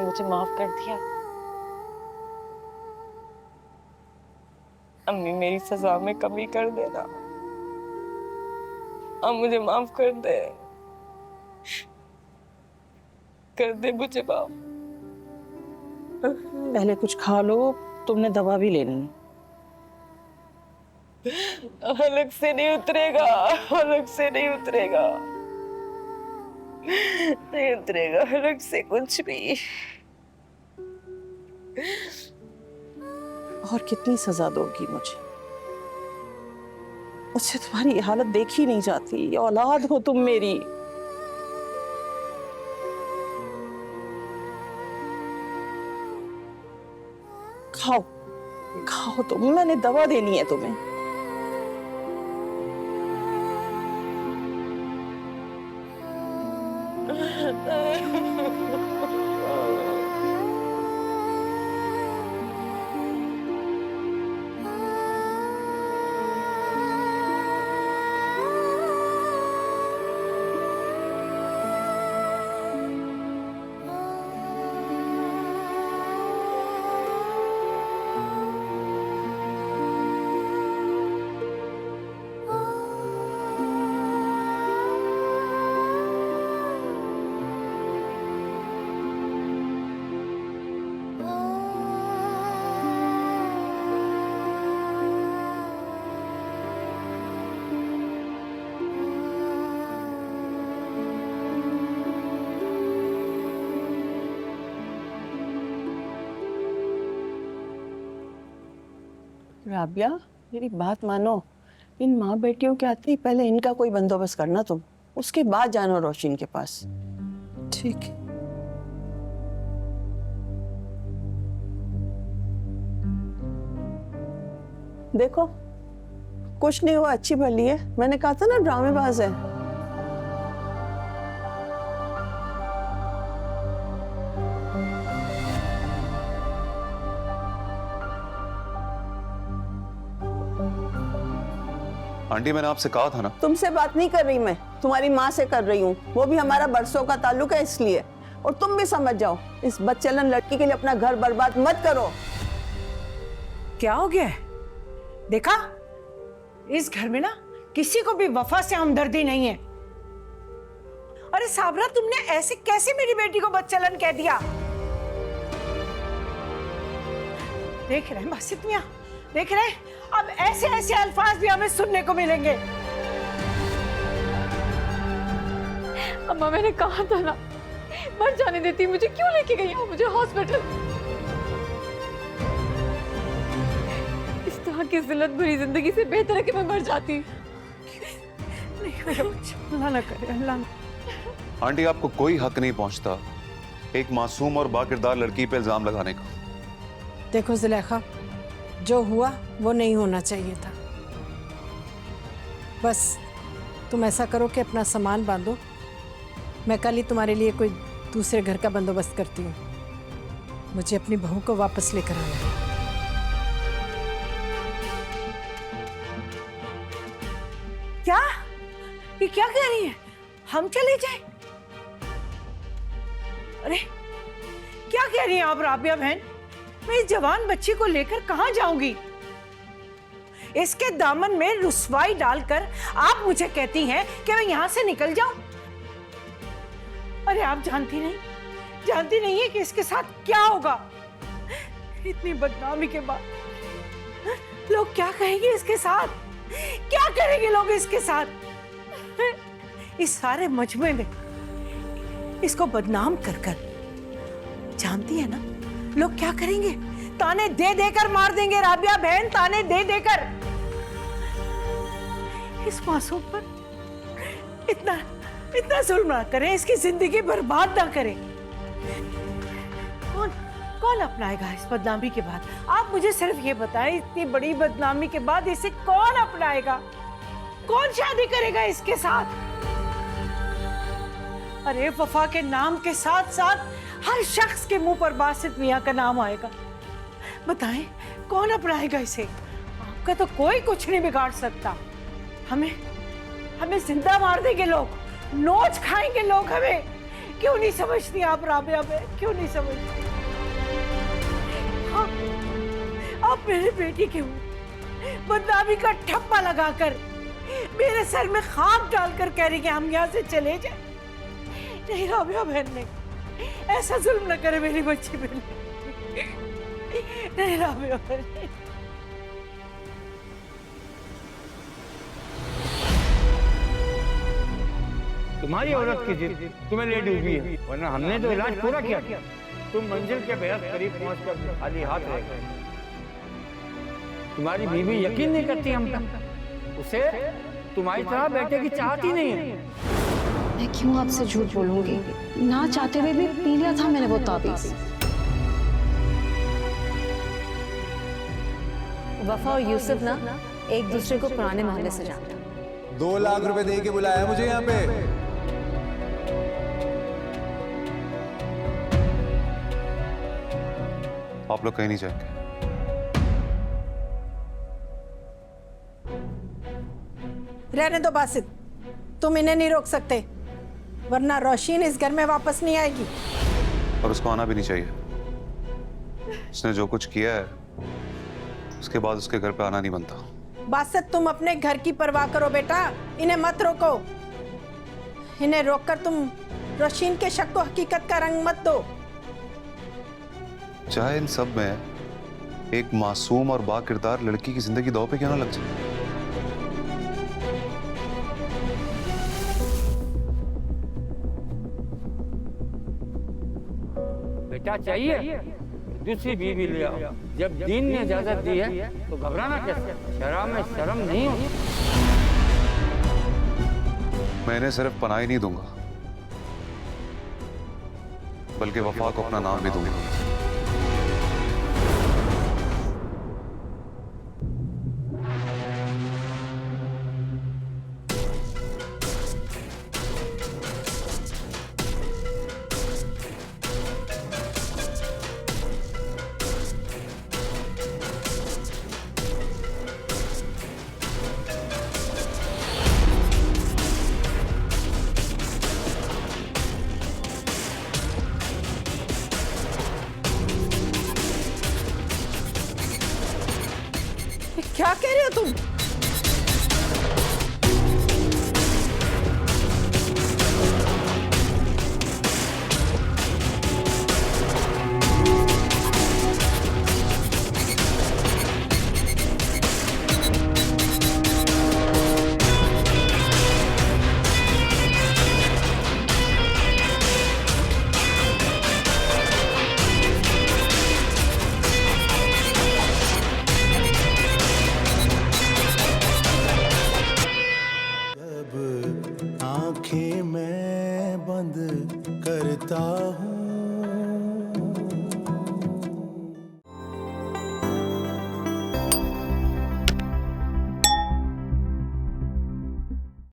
मुझे माफ कर दिया। अम्मी मेरी सजा में कमी कर देना, अब मुझे माफ कर दे मुझे माफ। पहले कुछ खा लो, तुमने दवा भी लेनी है। अलग से नहीं उतरेगा, अलग से नहीं उतरेगा, नहीं उतरेगा अलग से कुछ भी। और कितनी सजा दोगी मुझे? मुझसे तुम्हारी हालत देखी नहीं जाती। औलाद हो तुम मेरी। खाओ खाओ तुम, मैंने दवा देनी है तुम्हें। राबिया, मेरी बात मानो। इन माँ बेटियों के आते ही पहले इनका कोई बंदोबस्त करना तुम, उसके बाद जाना रोशिन के पास। ठीक है। देखो कुछ नहीं हुआ, अच्छी भली है। मैंने कहा था ना ड्रामेबाज है। आंटी मैंने आपसे कहा था ना। तुमसे बात नहीं कर रही मैं, तुम्हारी माँ से कर रही हूँ। वो भी हमारा बरसों का ताल्लुक है इसलिए। और तुम भी समझ जाओ, इस बदचलन लड़की के लिए अपना घर बर्बाद मत करो। क्या हो गया है? देखा, इस घर में ना किसी को भी वफा से हमदर्दी नहीं है। अरे साबरा, तुमने ऐसे कैसे मेरी बेटी को बदचलन कह दिया? देख रहे हैं बासित मियां, देख रहे हैं, अब ऐसे ऐसे अल्फाज भी हमें सुनने को मिलेंगे। अम्मा मैंने कहा था ना, मर जाने देती, मुझे क्यों लेके गई हो मुझे हॉस्पिटल? इस तरह की जिल्लत भरी जिंदगी से बेहतर है कि मैं मर जाती। नहीं मेरा बच्चा, अल्लाह ना करे, अल्लाह ना। आंटी आपको कोई हक नहीं पहुंचता एक मासूम और बाकिरदार लड़की पे इल्जाम लगाने का। देखो जुलेखा, जो हुआ वो नहीं होना चाहिए था। बस तुम ऐसा करो कि अपना सामान बांधो, मैं कल ही तुम्हारे लिए कोई दूसरे घर का बंदोबस्त करती हूँ। मुझे अपनी बहू को वापस लेकर आना है। क्या? ये क्या कह रही है? हम चले जाएं? अरे क्या कह रही हैं आप राबिया बहन? मैं इस जवान बच्ची को लेकर कहां जाऊंगी? इसके दामन में रुसवाई डालकर आप मुझे कहती हैं कि मैं यहां से निकल जाऊं? अरे आप जानती नहीं है कि इसके साथ क्या होगा? इतनी बदनामी के बाद लोग क्या कहेंगे इसके साथ? क्या करेंगे लोग इसके साथ? इस सारे मजमे में इसको बदनाम कर जानती है ना लोग क्या करेंगे? ताने दे देकर मार देंगे राबिया बहन, ताने दे देकर। इस मासूम पर इतना जुल्म ना करें, इसकी जिंदगी बर्बाद ना करें। कौन अपनाएगा इस बदनामी के बाद? आप मुझे सिर्फ ये बताएं, इतनी बड़ी बदनामी के बाद इसे कौन अपनाएगा? कौन शादी करेगा इसके साथ? अरे वफा के नाम के साथ साथ हर शख्स के मुंह पर बासित मियां का नाम आएगा। बताएं कौन अपनाएगा इसे? आपका तो कोई कुछ नहीं बिगाड़ सकता। हमें जिंदा मार देंगे लोग, नोच खाएंगे लोग हमें। क्यों नहीं समझती आप राबिया में, क्यों नहीं समझती? हाँ, आप मेरे बेटी के बदनामी का ठप्पा लगाकर मेरे सर में खाक डालकर कह रही कि हम यहाँ से चले जाए। नहीं राबिया बहन, नहीं, ऐसा जुल्म न करे मेरी बच्ची पे। नहीं राबिया बहन, तुम्हारी औरत की जिद तुम्हें ले डूबी है, वरना हमने तो इलाज पूरा किया। तुम मंजिल के बेहद करीब पहुंचकर खाली हाथ रह गए। तुम्हारी बीवी यकीन नहीं करती हम पर। उसे तुम्हारी तरह बेटे की चाहत ही नहीं है। मैं क्यों आपसे झूठ बोलूंगी? ना चाहते हुए भी पी लिया था मैंने वो ताबीज। वफा और यूसुफ ना एक दूसरे को पुराने मोहल्ले से जानते हैं। 2 लाख रुपए दे के बुलाया मुझे यहाँ पे। आप लोग कहीं नहीं जाएंगे। रहने दो बासित, तुम इन्हें नहीं रोक सकते, वरना रोशीन इस घर में वापस नहीं आएगी। और उसको आना भी नहीं चाहिए। उसने जो कुछ किया है उसके बाद उसके घर पे आना नहीं बनता। बासित, तुम अपने घर की परवाह करो बेटा, इन्हें मत रोको। इन्हें रोककर तुम रोशीन के शक को हकीकत का रंग मत दो। चाहे इन सब में एक मासूम और बाकिरदार लड़की की जिंदगी दांव पे क्यों ना लग जाए। बेटा चाहिए दूसरी बीवी ले आओ। जब दीन ने इजाजत दी है तो घबराना कैसे? शराब में शर्म नहीं होती। मैं इन्हें सिर्फ पनाह ही नहीं दूंगा, बल्कि वफा को अपना नाम भी दूंगा। क्या कह रहे हो तुम? आंखें मैं बंद करता हूँ